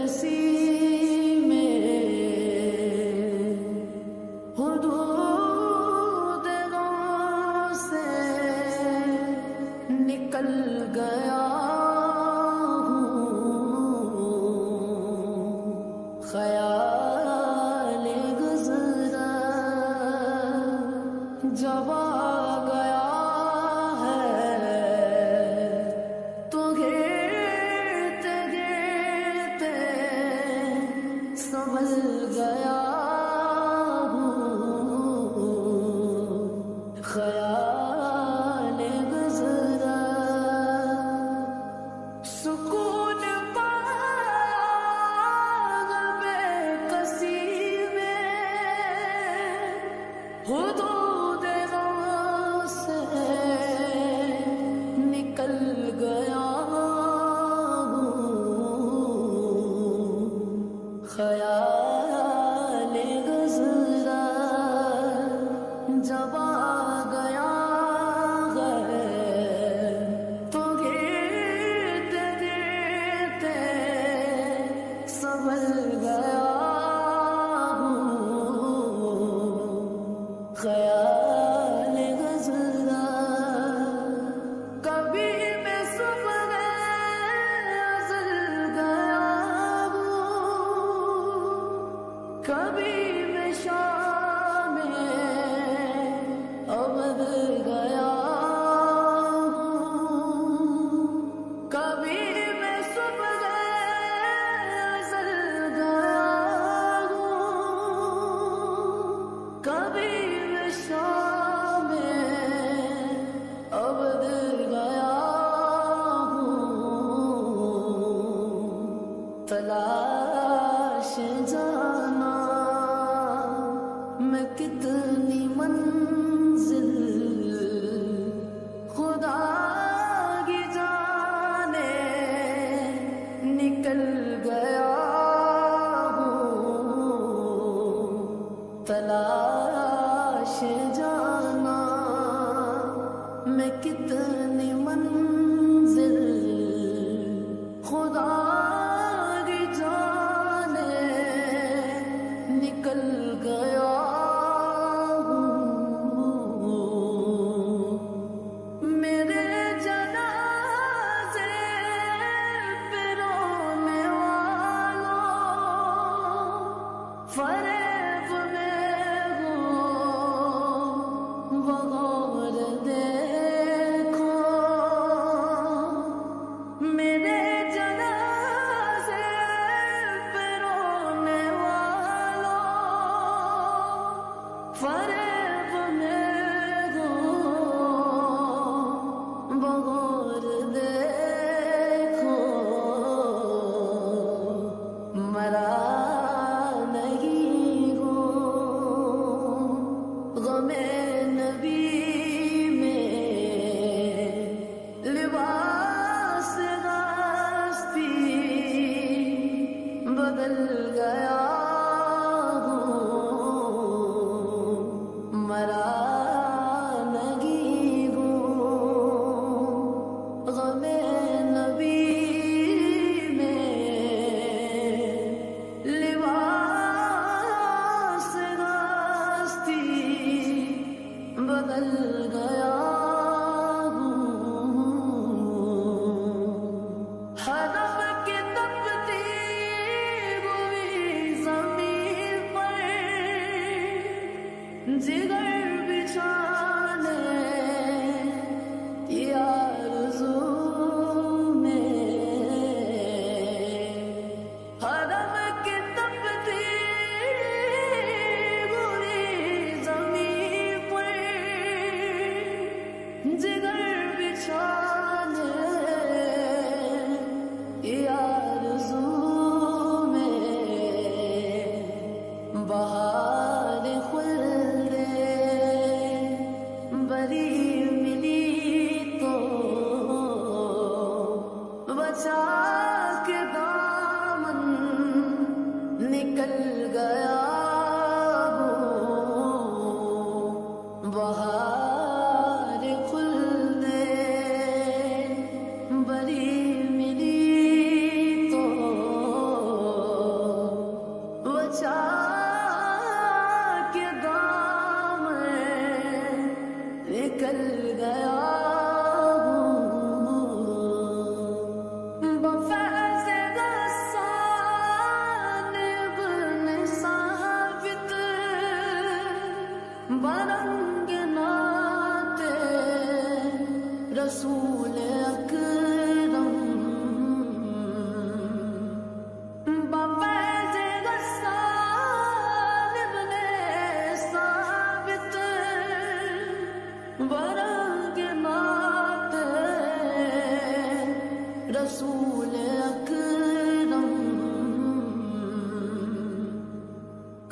کسی میں حدود غم سے نکل گیا ہوں، خیال گزرا جب آ گیا سنبھل گیا ہوں، خیال گزرا سکون پایا بے کسی میں حدود غم سے نکل گیا خیال گزرا جب آ گیا ہے تو گرتے گرتے سنبھل گیا ہوں، خیال گزرا کبھی میں صبح ازل گیا کبھی میں شام ابد گیا ہوں، کبھی میں صبح ازل گیا ہوں، کبھی میں شام ابد گیا ہوں، تلاش جانا میں کتنی منزل خدا کی جانے نکل گیا ہوں، تلاش جانا میں کتنی منزل خدا کی جانے نکل گیا ہوں، میرے جنازے پہ رونے والوں فریب میں ہو بغور دیکھو، میرے جنازے پہ رونے فریب میں ہو بغور دیکھو، مرا نہیں ہوں غم نبی میں، لباس راستی بدل گیا مرا نہیں ہوں غم نبی میں، لباس راستی بدل گیا ہوں، حرم کی تپتی